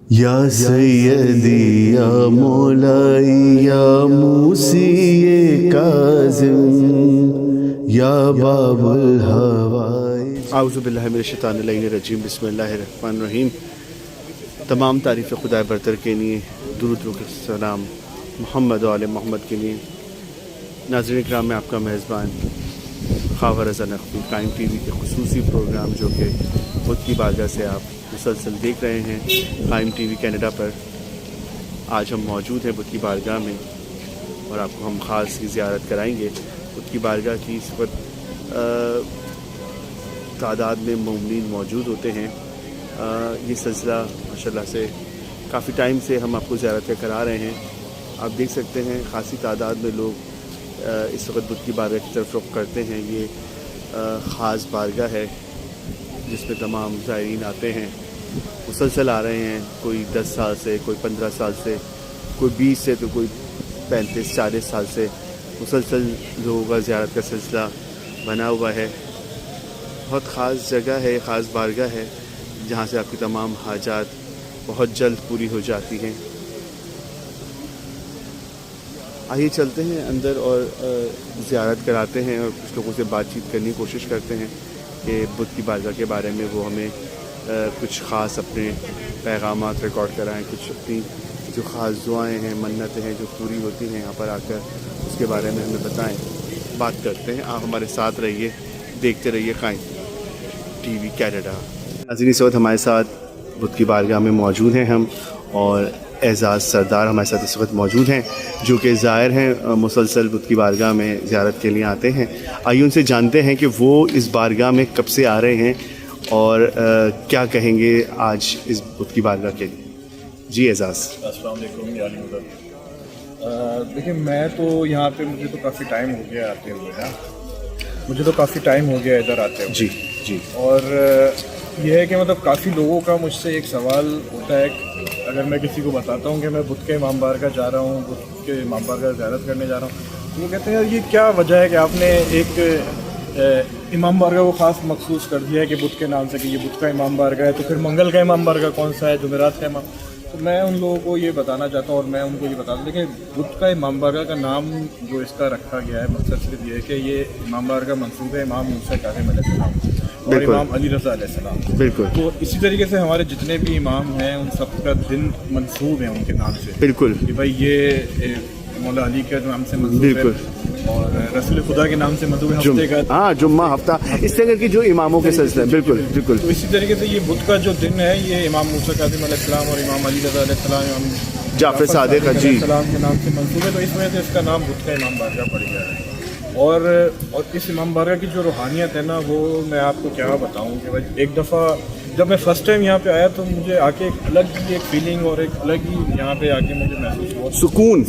یا سیدی یا مولائی یا موسی کاظم یا باب الہوائی۔ اعوذ باللہ من الشیطان اللعین الرجیم، بسم اللہ الرحمن الرحیم۔ تمام تعریف خدا برتر کے لیے، درود و سلام محمد و آل محمد کے لیے۔ ناظرین کرام، میں آپ کا میزبان خواجہ رضا نقوی، قائم ٹی وی کے خصوصی پروگرام جو کہ خود کی بارگاہ سے آپ مسلسل دیکھ رہے ہیں قائم ٹی وی کینیڈا پر۔ آج ہم موجود ہیں بدھ کی بارگاہ میں اور آپ کو ہم خاص کی زیارت کرائیں گے بدھ کی بارگاہ کی۔ اس وقت تعداد میں مومنین موجود ہوتے ہیں۔ یہ سلسلہ ماشاءاللہ سے کافی ٹائم سے ہم آپ کو زیارتیں کرا رہے ہیں۔ آپ دیکھ سکتے ہیں خاصی تعداد میں لوگ اس وقت بدھ کی بارگاہ کی طرف رخ کرتے ہیں۔ یہ خاص بارگاہ ہے جس میں تمام زائرین آتے ہیں، مسلسل آ رہے ہیں، کوئی 10 سال سے، کوئی 15 سال سے، کوئی 20 سے، تو کوئی 35-40 سال سے مسلسل لوگوں کا زیارت کا سلسلہ بنا ہوا ہے۔ بہت خاص جگہ ہے، خاص بارگاہ ہے جہاں سے آپ کی تمام حاجات بہت جلد پوری ہو جاتی ہیں۔ آئیے چلتے ہیں اندر اور زیارت کراتے ہیں اور کچھ لوگوں سے بات چیت کرنے کی کوشش کرتے ہیں کہ بدھ کی بارگاہ کے بارے میں وہ ہمیں کچھ خاص اپنے پیغامات ریکارڈ کرائیں، کچھ اپنی جو خاص دعائیں ہیں، منتیں ہیں جو پوری ہوتی ہیں یہاں پر آ کر، اس کے بارے میں ہمیں بتائیں۔ بات کرتے ہیں، آپ ہمارے ساتھ رہیے، دیکھتے رہیے قائم ٹی وی کینیڈا۔ ناظرین، اس وقت ہمارے ساتھ بدھ کی بارگاہ میں موجود ہیں ہم، اور اعزاز سردار ہمارے ساتھ اس وقت موجود ہیں جو کہ زائر ہیں، مسلسل بدھ کی بارگاہ میں زیارت کے لیے آتے ہیں۔ آئیے ان سے جانتے ہیں کہ وہ اس بارگاہ میں کب سے آ رہے ہیں اور کیا کہیں گے آج اس بدھ کی بارگاہ کے لیے۔ جی اعزاز۔ السلام علیکم یا علی مدد۔ دیکھیں، میں تو یہاں پہ مجھے تو کافی ٹائم ہو گیا آتے ہوئے نا، مجھے تو کافی ٹائم ہو گیا ادھر آتے ہوئے۔ جی جی۔ اور یہ ہے کہ مطلب کافی لوگوں کا مجھ سے ایک سوال ہوتا ہے، اگر میں کسی کو بتاتا ہوں کہ میں بدھ کے امام بارگاہ جا رہا ہوں، بدھ کے امام بارگاہ زیارت کرنے جا رہا ہوں، تو وہ کہتے ہیں یار یہ کیا وجہ ہے کہ آپ نے ایک امام بارگاہ کو خاص مخصوص کر دیا ہے کہ بدھ کے نام سے، کہ یہ بدھ کا امام بارگاہ ہے، تو پھر منگل کا امام بارگاہ کون سا ہے، جمعرات کا امام؟ تو میں ان لوگوں کو یہ بتانا چاہتا ہوں، اور میں ان کو یہ بتا دوں کہ بدھ کا امام بارگاہ کا نام جو اس کا رکھا گیا ہے، مقصد صرف یہ ہے کہ یہ امام بارگاہ منسوب ہے امام موسیٰ کاظم علیہ السلام اور امام علی رضا علیہ السلام۔ بالکل۔ تو اسی طریقے سے ہمارے جتنے بھی امام ہیں ان سب کا دن منسوب ہے ان کے نام سے۔ بالکل کہ بھائی یہ مولا علی کے نام سے منسوب ہے، بالکل، اور رسول خدا کے نام سے منسوب ہے، ہفتے کا، ہاں جمعہ، ہفتہ، اس طرح کی جو اماموں کے سلسلے۔ بالکل بالکل۔ تو اسی طریقے سے یہ بدھ کا جو دن ہے یہ امام موسیٰ کاظم علیہ السلام اور امام علی رضا علیہ السلام، امام جعفر صادق علیہ السلام کے نام سے منسوب ہے، تو اس وجہ سے اس کا نام بدھ کا امام بارگاہ پڑ گیا ہے۔ اور اس امام بارگاہ کی جو روحانیت ہے نا، وہ میں آپ کو کیا بتاؤں کہ بھائی ایک دفعہ جب میں فرسٹ ٹائم یہاں پہ آیا تو مجھے آ کے ایک الگ ہی ایک فیلنگ اور ایک الگ ہی یہاں پہ آ کے مجھے محسوس ہوا،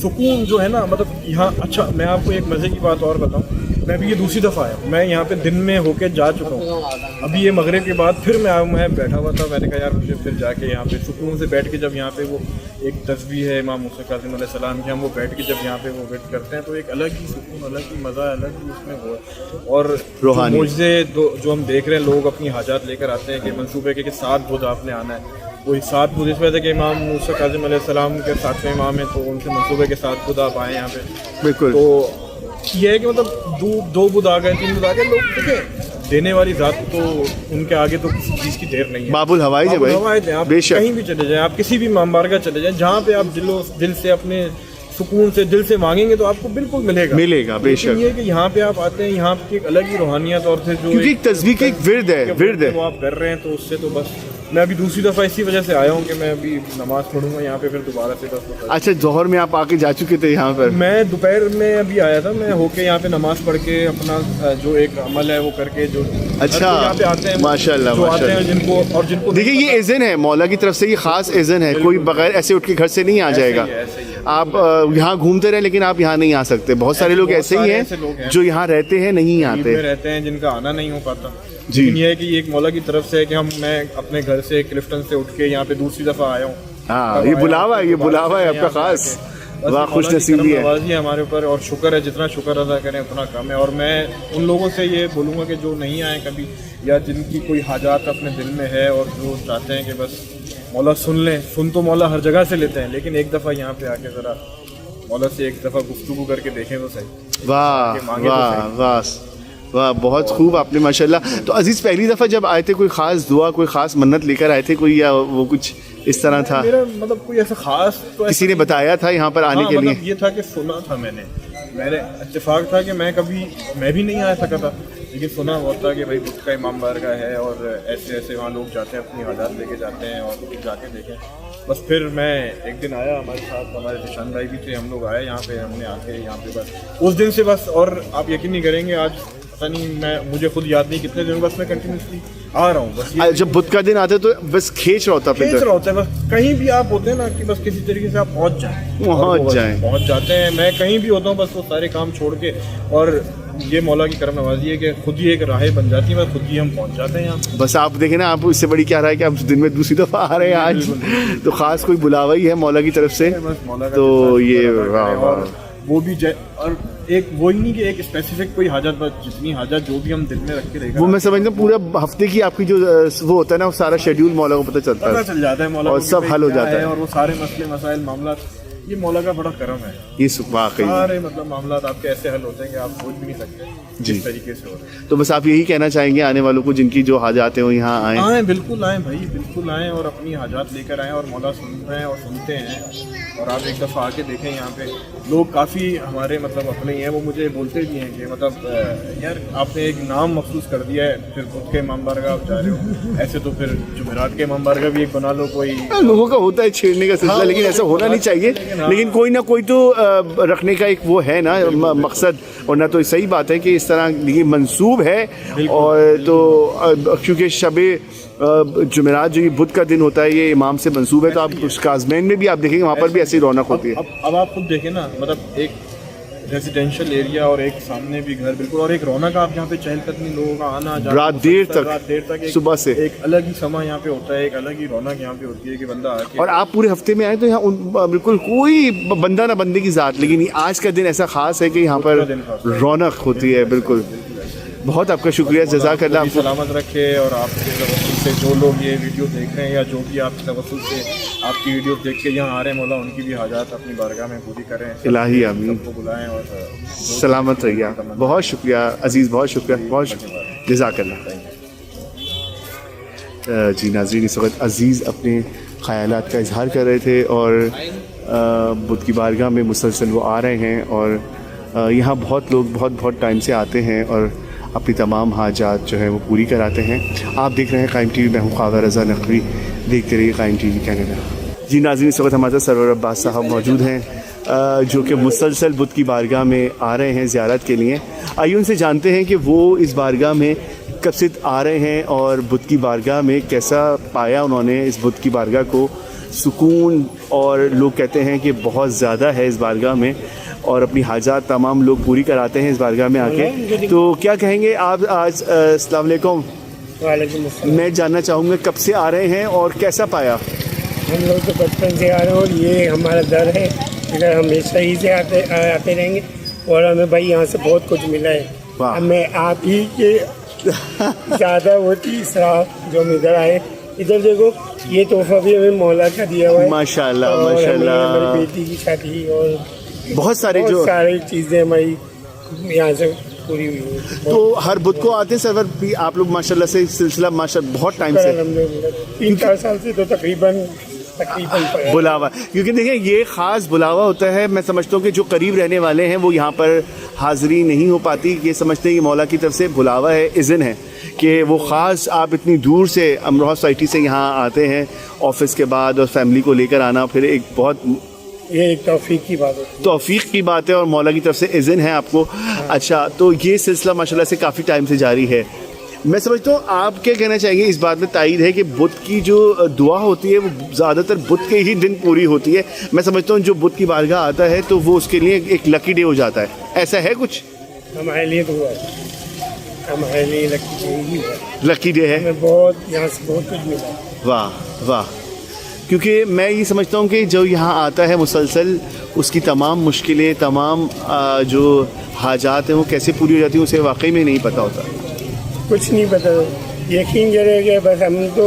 سکون جو ہے نا، مطلب یہاں۔ اچھا، میں آپ کو ایک مزے کی بات اور بتاؤں، میں ابھی یہ دوسری دفعہ آیا، میں یہاں پہ دن میں ہو کے جا چکا ہوں، ابھی یہ مغرب کے بعد پھر میں بیٹھا ہوا تھا، میں نے کہا یار مجھے پھر جا کے یہاں پہ سکون سے بیٹھ کے، جب یہاں پہ وہ ایک تسبیح ہے امام موسیٰ کاظم علیہ السلام کی، ہم وہ بیٹھ کے جب یہاں پہ وہ ویٹ کرتے ہیں تو ایک الگ ہی سکون، الگ ہی مزہ، الگ ہی اس میں وہ ہے۔ اور معجزے جو ہم دیکھ رہے ہیں، لوگ اپنی حاجات لے کر آتے ہیں کہ منصوبے کے 7 بدھ آپ نے آنا ہے، وہی 7 بدھ اس وجہ سے کہ امام موسیٰ کاظم علیہ السلام کے 7ویں امام ہیں، تو ان سے منصوبے کے 7 بدھ آپ آئے یہاں پہ۔ بالکل۔ تو یہ ہے کہ مطلب 2 بدھ آ گئے، 3 بدھ آ گئے، لوگ دیکھیں دینے والی ذات تو ان کے آگے تو کسی چیز کی دیر نہیں ہے۔ باب الہوائی ہے بھائی، آپ کہیں بھی چلے جائیں، آپ کسی بھی امام بارگاہ چلے جائیں، جہاں پہ آپ دل سے اپنے سکون سے دل سے مانگیں گے تو آپ کو بالکل ملے گا بے شک۔ یہ کہ یہاں پہ آپ آتے ہیں، یہاں کی ایک الگ ہی روحانیت، اور پھر جو کیونکہ تسبیح کی ایک ورد ہے وہ آپ کر رہے ہیں، تو اس سے تو بس میں ابھی دوسری دفعہ اسی وجہ سے آیا ہوں کہ میں ابھی نماز پڑھوں گا یہاں پہ، پھر دوبارہ سے بس۔ اچھا، ظہر میں آپ آ کے جا چکے تھے یہاں پر؟ میں دوپہر میں ابھی آیا تھا، میں ہو کے یہاں پہ نماز پڑھ کے اپنا جو ایک عمل ہے وہ کر کے، جو اچھا یہاں پہ آتے ہیں ماشاء اللہ، جو آتے ہیں جن کو دیکھیے یہ اذن ہے مولا کی طرف سے، یہ خاص اذن ہے، کوئی بغیر ایسے اٹھ کے گھر سے نہیں آ جائے گا۔ آپ یہاں گھومتے رہے لیکن آپ یہاں نہیں آ سکتے۔ بہت سارے لوگ ایسے ہی ہیں جو یہاں رہتے ہیں نہیں آتے، رہتے ہیں جن کا آنا نہیں ہو پاتا۔ لیکن یہ ہے کہ یہ ایک مولا کی طرف سے ہے کہ میں اپنے گھر سے کلفٹن سے اٹھ کے یہاں پہ دوسری دفعہ آیا ہوں۔ ہاں، یہ بلاوا ہے آپ کا خاص، واہ خوش نصیبی ہے، نوازی ہے ہمارے اوپر، اور شکر ہے، جتنا شکر ادا کریں اتنا کم ہے۔ اور میں ان لوگوں سے یہ بولوں گا کہ جو نہیں آئے کبھی، یا جن کی کوئی حاجات اپنے دل میں ہے اور جو چاہتے ہیں کہ بس مولا سن لیں. سن تو مولا ہر جگہ سے لیتے ہیں, لیکن ایک دفعہ یہاں پہ آ کے ذرا مولا سے ایک دفعہ گفتگو کر کے دیکھیں تو صحیح. واہ واہ واہ واہ, بہت خوب آپ نے ماشاء اللہ. تو عزیز پہلی دفعہ جب آئے تھے کوئی خاص دعا, کوئی خاص منت لے کر آئے تھے کوئی, یا وہ کچھ اس طرح تھا؟ میرا مطلب کوئی ایسا خاص تو کسی نے بتایا تھا یہاں پر آنے کے لیے؟ یہ تھا کہ سنا تھا میں نے, میرے اتفاق تھا کہ میں بھی نہیں آیا سکا تھا, لیکن سنا بہت تھا کہ بھائی بدھ کا امام بارگاہ ہے اور ایسے ایسے وہاں لوگ جاتے ہیں, اپنی حاجات لے کے جاتے ہیں اور جا کے دیکھیں. بس پھر میں ایک دن آیا, ہمارے ساتھ ہمارے ذیشان بھائی بھی تھے, ہم لوگ آئے یہاں پہ, ہم نے آ کے یہاں پہ بس اس دن سے بس, اور آپ یقین نہیں کریں گے آج پتہ نہیں مجھے خود یاد نہیں کتنے دنوں بس میں کنٹینیوسلی آ رہا ہوں. بس جب بدھ کا دن آتا ہے تو بس کھینچ رہا ہوتا ہے, بس کہیں بھی آپ ہوتے ہیں نا کہ بس کسی طریقے سے آپ پہنچ جاتے ہیں. میں کہیں بھی ہوتا ہوں بس وہ سارے کام چھوڑ کے, اور یہ مولا کی کرم نوازی ہے کہ خود ہی ایک راہ بن جاتی ہے, خود ہی ہم پہنچ جاتے ہیں یہاں. بس آپ دیکھیں نا, آپ اس سے بڑی کیا رہا ہے کہ آپ دن میں دوسری دفعہ آ رہے ہیں آج, تو خاص کوئی بلاوا ہی ہے مولا کی طرف سے. تو یہ وہ بھی اور ایک وہی نہیں کہ ایک اسپیسیفک کوئی حاجت, بس جتنی حاجت جو بھی ہم دل میں رکھ کے رہے گا, وہ میں سمجھتا ہوں پورا ہفتے کی آپ کی جو وہ ہوتا ہے نا, وہ سارا شیڈیول مولا کو پتہ چلتا ہے, چل جاتا ہے مولا, اور سب حل ہو جاتا ہے. اور وہ سارے مسئلے مسائل معاملات, یہ مولا کا بڑا کرم ہے. یہ واقعی سارے مطلب معاملات آپ کے ایسے حل ہوتے ہیں کہ آپ سوچ بھی نہیں سکتے جس طریقے سے ہوتے ہیں. تو بس آپ یہی کہنا چاہیں گے آنے والوں کو جن کی جو حاجات ہیں وہ یہاں آئیں, بالکل آئیں بھائی, بالکل آئیں اور اپنی حاجات لے کر آئیں, اور مولا سن رہے ہیں اور سنتے ہیں. اور آپ ایک دفعہ آ کے دیکھیں, یہاں پہ لوگ کافی ہمارے مطلب اپنے ہی ہیں, وہ مجھے بولتے بھی ہیں کہ مطلب یار آپ نے ایک نام مخصوص کر دیا ہے, پھر بدھ کے امام بارگاہ آپ جا رہے ہو, ایسے تو پھر جمعرات کے امام بارگاہ بھی ایک بنا لو. کوئی لوگوں کا ہوتا ہے چھیڑنے کا سلسلہ, لیکن ایسا ہونا نہیں چاہیے. لیکن کوئی نہ کوئی تو رکھنے کا ایک وہ ہے نا مقصد, اور نہ تو صحیح بات ہے کہ اس طرح منسوب ہے. اور تو کیونکہ شب جمعرات جو یہ بدھ کا دن ہوتا ہے یہ امام سے منسوب ہے, تو آپ اس کازمین میں بھی آپ دیکھیں گے وہاں پر بھی ایسی رونق ہوتی ہے. اب آپ خود دیکھیں نا, مطلب ایک ریزیڈینشیل ایریا اور ایک سامنے بھی گھر, بالکل, اور ایک رونق, آپ یہاں پہ چہل قدمی لوگوں کا آنا جانا رات دیر تک صبح سے, ایک الگ ہی سما یہاں پہ ہوتا ہے, ایک الگ ہی رونق یہاں پہ ہوتی ہے کہ بندہ آ کے. اور آپ پورے ہفتے میں آئے تو یہاں بالکل کوئی بندہ نہ بندے کی ذات, لیکن آج کا دن ایسا خاص ہے کہ یہاں پر رونق ہوتی ہے. بالکل, بہت آپ کا شکریہ, جزاک اللہ. آپ سلامت رکھے, اور آپ کے توسل سے جو لوگ یہ ویڈیو دیکھ رہے ہیں یا جو بھی آپ کے توسل سے آپ کی ویڈیو دیکھ کے یہاں آ رہے ہیں, مولا ان کی بھی حاجات اپنی بارگاہ میں پوری کریں. الہی آمین. سب کو بلائیں اور سلامت رہیے. بہت شکریہ عزیز, بہت شکریہ, بہت شکریہ, جزاک اللہ. جی ناظرین, اس وقت عزیز اپنے خیالات کا اظہار کر رہے تھے, اور بدھ کی بارگاہ میں مسلسل وہ آ رہے ہیں, اور یہاں بہت لوگ بہت ٹائم سے آتے ہیں اور اپنی تمام حاجات جو ہیں وہ پوری کراتے ہیں. آپ دیکھ رہے ہیں قائم ٹی وی, میں ہوں خواجہ رضا نقوی, دیکھتے رہیے قائم ٹی وی کینیڈا. جی ناظرین, اس وقت ہمارے ساتھ سرور عباس صاحب موجود ہیں جو کہ مسلسل بدھ کی بارگاہ میں آ رہے ہیں زیارت کے لیے. آئیے ان سے جانتے ہیں کہ وہ اس بارگاہ میں کب سے آ رہے ہیں, اور بدھ کی بارگاہ میں کیسا پایا انہوں نے اس بدھ کی بارگاہ کو. سکون, اور لوگ کہتے ہیں کہ بہت زیادہ ہے اس بارگاہ میں, اور اپنی حاجات تمام لوگ پوری کراتے ہیں اس بارگاہ میں آ کے. تو کیا کہیں گے آپ آج؟ السلام علیکم. وعلیکم السلام. میں جاننا چاہوں گا کب سے آ رہے ہیں اور کیسا پایا؟ ہم لوگ تو بچپن سے آ رہے ہیں, اور یہ ہمارا در ہے, اگر ہمیشہ ہی سے آتے رہیں گے, اور ہمیں بھائی یہاں سے بہت کچھ ملا ہے. ہمیں آپ ہی کے زیادہ ہوتی اسراف جو ہم ادھر آئے. ادھر دیکھو, یہ تحفہ بھی ہمیں مولا کا دیا ہوا ہے. ماشاء اللہ, ماشاء اللہ. ہماری بیٹی کی شادی اور بہت ساری چیزیں ہماری یہاں سے پوری ہوئی ہیں. تو ہر بدھ کو آتے ہیں سرور بھی آپ لوگ ماشاء اللہ سے سلسلہ بہت ٹائم سے, 3-4 سال سے تو تقریباً بلاوا, کیونکہ دیکھیں یہ خاص بلاوا ہوتا ہے. میں سمجھتا ہوں کہ جو قریب رہنے والے ہیں وہ یہاں پر حاضری نہیں ہو پاتی, یہ سمجھتے ہیں کہ مولا کی طرف سے بلاوا ہے, اذن ہے کہ وہ خاص آپ اتنی دور سے امروہہ سوسائٹی سے یہاں آتے ہیں آفس کے بعد, اور فیملی کو لے کر آنا پھر ایک بہت یہ ایک توفیق کی بات ہے. توفیق کی بات ہے, اور مولا کی طرف سے اذن ہے آپ کو. اچھا, تو یہ سلسلہ ماشاءاللہ سے کافی ٹائم سے جاری ہے. میں سمجھتا ہوں آپ کیا کہنا چاہیں گے اس بات میں تائید ہے کہ بدھ کی جو دعا ہوتی ہے وہ زیادہ تر بدھ کے ہی دن پوری ہوتی ہے. میں سمجھتا ہوں جو بدھ کی بارگاہ آتا ہے تو وہ اس کے لیے ایک لکی ڈے ہو جاتا ہے, ایسا ہے کچھ؟ ہمارے لیے تو ہوا ہے, ہمارے لیے لکی ڈے ہی ہوا ہے. لکی ڈے ہے, ہمیں بہت یہاں سے بہت کچھ ملا. واہ واہ. کیونکہ میں یہ سمجھتا ہوں کہ جو یہاں آتا ہے مسلسل, اس کی تمام مشکلیں, تمام جو حاجات ہیں وہ کیسے پوری ہو جاتی ہیں اسے واقعی میں نہیں پتہ ہوتا. کچھ نہیں پتہ, یقین کرے کہ بس ہم تو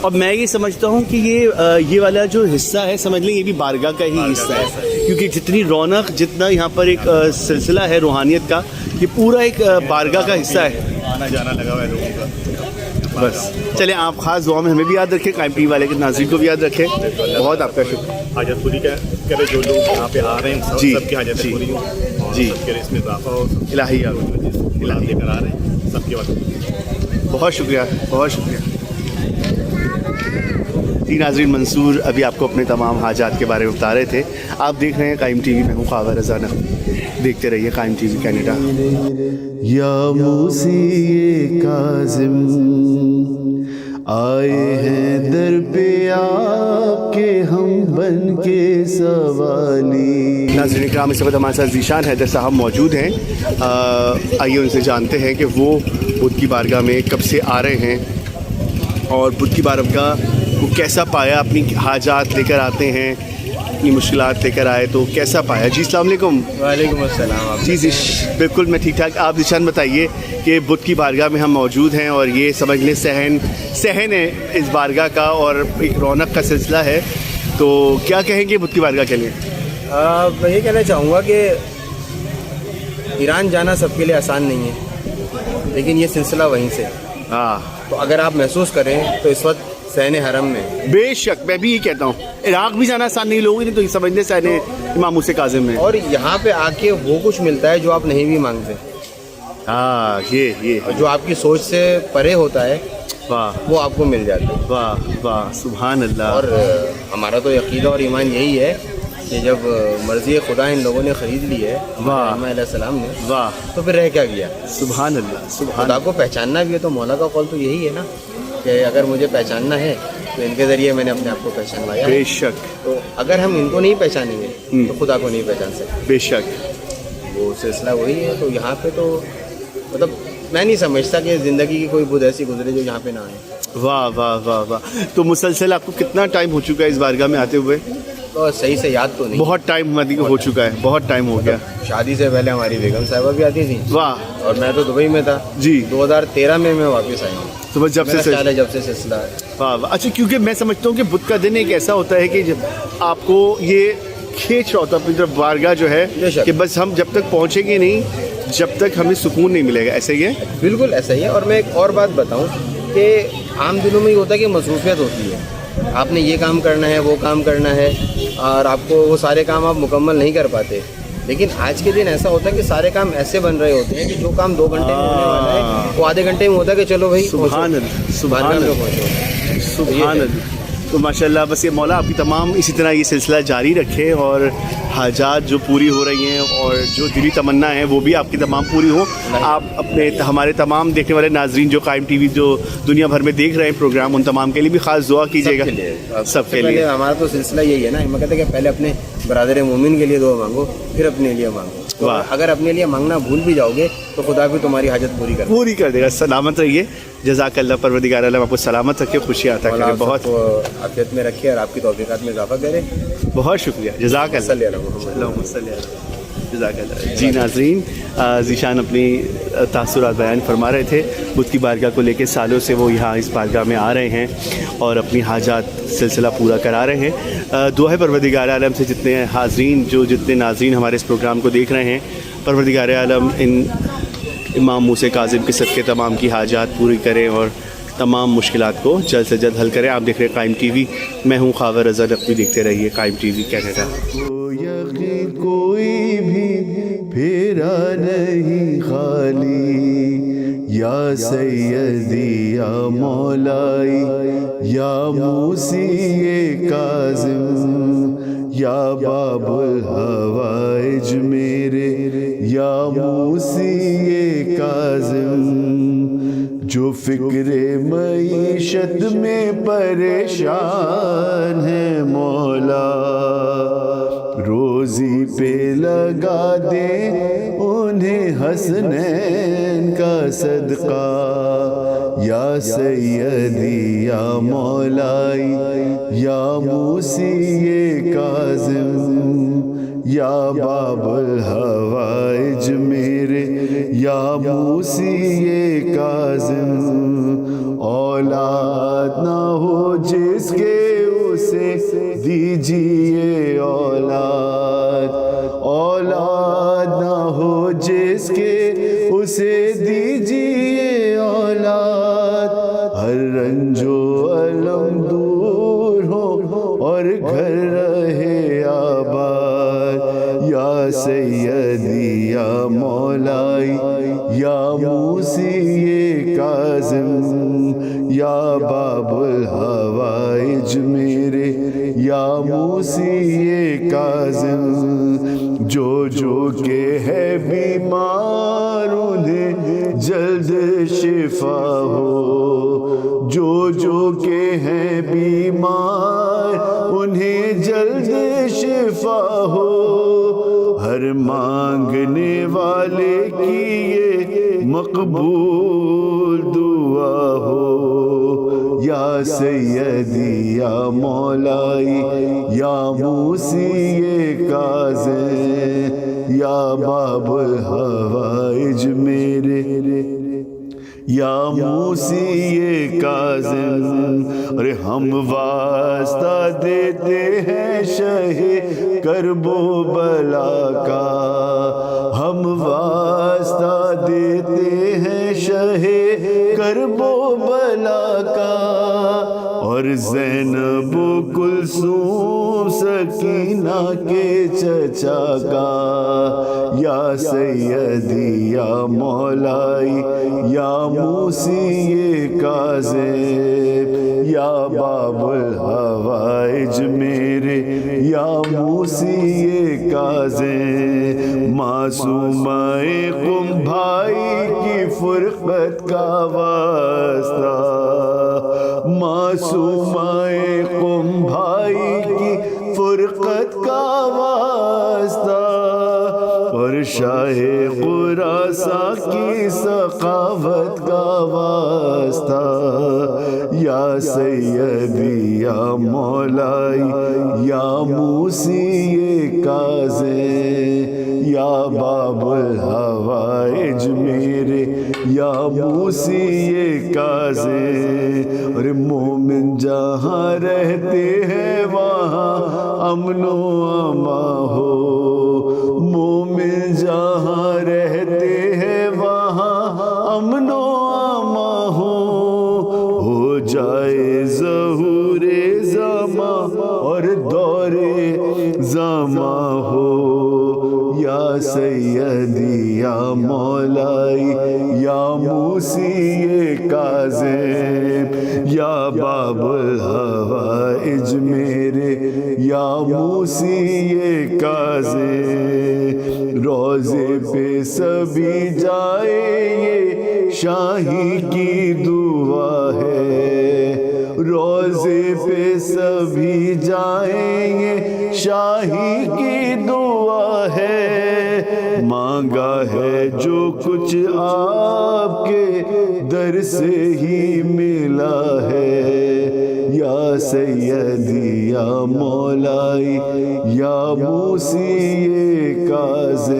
اور میں یہ سمجھتا ہوں کہ یہ والا جو حصہ ہے سمجھ لیں یہ بھی بارگاہ کا ہی حصہ ہے, کیونکہ جتنی رونق جتنا یہاں پر ایک سلسلہ ہے روحانیت کا, یہ پورا ایک بارگاہ کا حصہ ہے. آنا جانا لگا ہوا ہے لوگوں کا. بس چلیں آپ خاص دعا میں ہمیں بھی یاد رکھیں, قائم ٹی وی والے کے ناظرین کو بھی یاد رکھیں. بہت آپ کا شکریہ. حاجت پوری کرے جو لوگ یہاں پہ آ رہے ہیں, جی, سب کی حاجتیں پوری ہوں, اور جی, سب کے اس میں اضافہ ہو. الہی الہی لے کر آ رہے ہیں سب کے وقت. بہت شکریہ, بہت شکریہ. جی ناظرین, منصور ابھی آپ کو اپنے تمام حاجات کے بارے میں بتا رہے تھے. آپ دیکھ رہے ہیں قائم ٹی وی, میں ہوں خاور رضا نقوی. دیکھتے رہیے قائم ٹی وی کینیڈا. یا موسی کاظم آئے ہیں در پہ آپ کے ہم بن کے سوالی. ناظرین اکرام, اس وقت ہمارے ساتھ ذیشان حیدر صاحب موجود ہیں. آئیے ان سے جانتے ہیں کہ وہ بدھ کی بارگاہ میں کب سے آ رہے ہیں اور بدھ کی بارگاہ وہ کیسا پایا. اپنی حاجات لے کر آتے ہیں, اپنی مشکلات لے کر آئے تو کیسا پایا. جی السلام علیکم. وعلیکم السلام. جی بالکل میں ٹھیک ٹھاک. آپ ذیشان بتائیے کہ بدھ کی بارگاہ میں ہم موجود ہیں اور یہ سمجھ لیں صحن ہے اس بارگاہ کا اور ایک رونق کا سلسلہ ہے, تو کیا کہیں گے بدھ کی بارگاہ کے لیے؟ میں یہ کہنا چاہوں گا کہ ایران جانا سب کے لیے آسان نہیں ہے, لیکن یہ سلسلہ وہیں سے. ہاں, تو اگر آپ محسوس کریں تو اس وقت سین حرم میں. بے شک میں بھی یہ کہتا ہوں, عراق بھی جانا آسان نہیں, لوگ نہیں تو یہ سمجھ لیں سین امام موسی کاظم میں. اور یہاں پہ آ کے وہ کچھ ملتا ہے جو آپ نہیں بھی مانگتے. ہاں, یہ جو آپ کی سوچ سے پرے ہوتا ہے واہ وہ آپ کو مل جاتا ہے. واہ واہ, سبحان اللہ. اور ہمارا تو عقیدہ اور ایمان یہی ہے کہ جب مرضی خدا ان لوگوں نے خرید لی ہے امام علیہ السلام نے, واہ, تو پھر رہ کیا گیا. سبحان اللہ, سبحان خدا کو پہچاننا بھی ہے تو مولا کا قول تو یہی ہے نا کہ اگر مجھے پہچاننا ہے تو ان کے ذریعے میں نے اپنے آپ کو پہچانوایا. بے شک. تو اگر ہم ان کو نہیں پہچانیں گے تو خدا کو نہیں پہچان سکتے. بے شک. وہ سلسلہ وہی ہے. تو یہاں پہ تو مطلب میں نہیں سمجھتا کہ زندگی کی کوئی بدھ ایسی گزرے جو یہاں پہ نہ آئے. واہ واہ واہ واہ. تو مسلسل آپ کو کتنا ٹائم ہو چکا ہے اس بارگاہ میں آتے ہوئے؟ تو صحیح سے یاد تو نہیں. بہت ٹائم ہو چکا ہے, بہت ٹائم ہو گیا. شادی سے پہلے ہماری بیگم صاحبہ بھی آتی تھی. واہ. اور میں تو دبئی میں تھا. جی. 2013 میں واپس آئی ہوں. تو بس جب سے سلسلہ ہے. واہ واہ. اچھا, کیونکہ میں سمجھتا ہوں کہ بدھ کا دن ایک ایسا ہوتا ہے کہ جب آپ کو یہ کھینچ رہا ہوتا ہے اپنی طرف بارگاہ جو ہے کہ بس ہم جب تک پہنچیں گے نہیں جب تک ہمیں سکون نہیں ملے گا. ایسا ہی ہے؟ بالکل ایسا ہی ہے. اور میں ایک اور بات بتاؤں کہ عام دنوں میں یہ ہوتا ہے کہ مصروفیت ہوتی ہے, آپ نے یہ کام کرنا ہے وہ کام کرنا ہے اور آپ کو وہ سارے کام آپ مکمل نہیں کر پاتے. لیکن آج کے دن ایسا ہوتا ہے کہ سارے کام ایسے بن رہے ہوتے ہیں کہ جو کام 2 گھنٹے میں ہونے والا ہے وہ آدھے گھنٹے میں ہوتا ہے کہ چلو بھائی. سبحان اللہ, سبحان اللہ, سبحان اللہ. تو ماشاء اللہ بس یہ مولا آپ کی تمام اسی طرح یہ سلسلہ جاری رکھے اور حاجات جو پوری ہو رہی ہیں اور جو دلی تمنا ہے وہ بھی آپ کی تمام پوری ہوں. آپ اپنے ہمارے تمام دیکھنے والے ناظرین جو قائم ٹی وی جو دنیا بھر میں دیکھ رہے ہیں پروگرام, ان تمام کے لیے بھی خاص دعا کیجیے گا. سب کے لیے. ہمارا تو سلسلہ یہی ہے نا, ہم کہتے ہیں کہ پہلے اپنے برادر مومن کے لیے دعا مانگو پھر اپنے لیے مانگو. اگر اپنے لیے مانگنا بھول بھی جاؤ گے تو خدا بھی تمہاری حاجت پوری کر دے گا. سلامت رہیے. جزاک اللہ, پروردگار اللہ آپ کو سلامت رکھے, خوشیاں عطا کرے. بہت عافیت میں رکھے اور آپ کی توفیقات میں اضافہ کرے. بہت شکریہ. جزاک اللہ. جزاک اللہ. جی ناظرین, ذیشان اپنی تاثرات بیان فرما رہے تھے. بدھ کی بارگاہ کو لے کے سالوں سے وہ یہاں اس بارگاہ میں آ رہے ہیں اور اپنی حاجات سلسلہ پورا کرا رہے ہیں. دعا ہے پروردگار عالم سے جتنے حاضرین جتنے ناظرین ہمارے اس پروگرام کو دیکھ رہے ہیں, پروردگار عالم ان امام موسی کاظم کے صدقے تمام کی حاجات پوری کریں اور تمام مشکلات کو جلد سے جلد حل کریں. آپ دیکھ رہے ہیں قائم ٹی وی, میں ہوں خاور رضا نقوی. دیکھتے رہیے قائم ٹی وی کینیڈا. کوئی بھی پھیرا نہیں خالی, یا سیدی یا مولائی یا موسی کاظم یا باب الحوائج میرے یا موسی کاظم, جو فکر معیشت میں پریشان ہے مولا, روزی پہ لگا دے انہیں حسنین کا صدقہ, یا سیدی یا مولائی یا موسی کاظم یا باب الحوائج میرے یا موسی کاظم. اولاد نہ ہو جس کے اسے دیجیے اولاد، اولاد نہ ہو جس کے اسے دیجیے اولاد، ہر رنج و الم دور ہو اور گھر رہے آباد، یا سیدی یا مولائی یا موسی کاظم، یا باب الحوائج میرے یا موسی کاظم، جو کہ ہے بیمار انہیں جلد شفا ہو، جو کہ ہے بیمار انہیں جلد شفا ہو، ہر مانگنے والے کی یہ مقبول دعا ہو، یا سیدی یا مولائی یا موسی کاظم، یا باب الحوائج میرے یا موسی کاظم، اور ہم واسطہ دیتے ہیں شہ کرب و بلا کا، ہم واسطہ دیتے ہیں شہ کرب و بلا کا، اور زینب و کلثوم سکینہ کے چچا کا، یا سیدی یا مولائی یا موسی کاظم، یا باب الحوائج میرے یا موسی کاظم، معصومہ قم بھائی کی فرقت کا واسطہ، معصومہ قم بھائی کی فرقت کا واسطہ، اور شاہ خراساں کی سخاوت کا واسطہ، یا سیدی یا مولائی یا موسی کاظم، یا باب الحوائج میرے یا موسی کاظم، اور مومن جہاں رہتے ہیں وہاں امن و امان ہو، مومن جہاں رہتے ہیں وہاں امن و امان ہو جائے ظہور زمان اور دور زمان ہو، یا سیدی یا مولائی یا موسی کاظم، یا باب الحوائج میرے یا موسی کاظم، روضے پہ سبھی جائے یہ شاہی کی دعا ہے، روضے پہ سبھی جائیں گے شاہی کی دعا ہے، مانگا ہے جو کچھ آپ کے در سے ہی ملا ہے، یا سیدی یا مولائی یا موسی کاظم،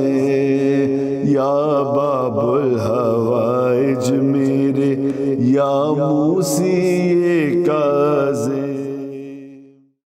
یا باب الحوائج میرے یا موسی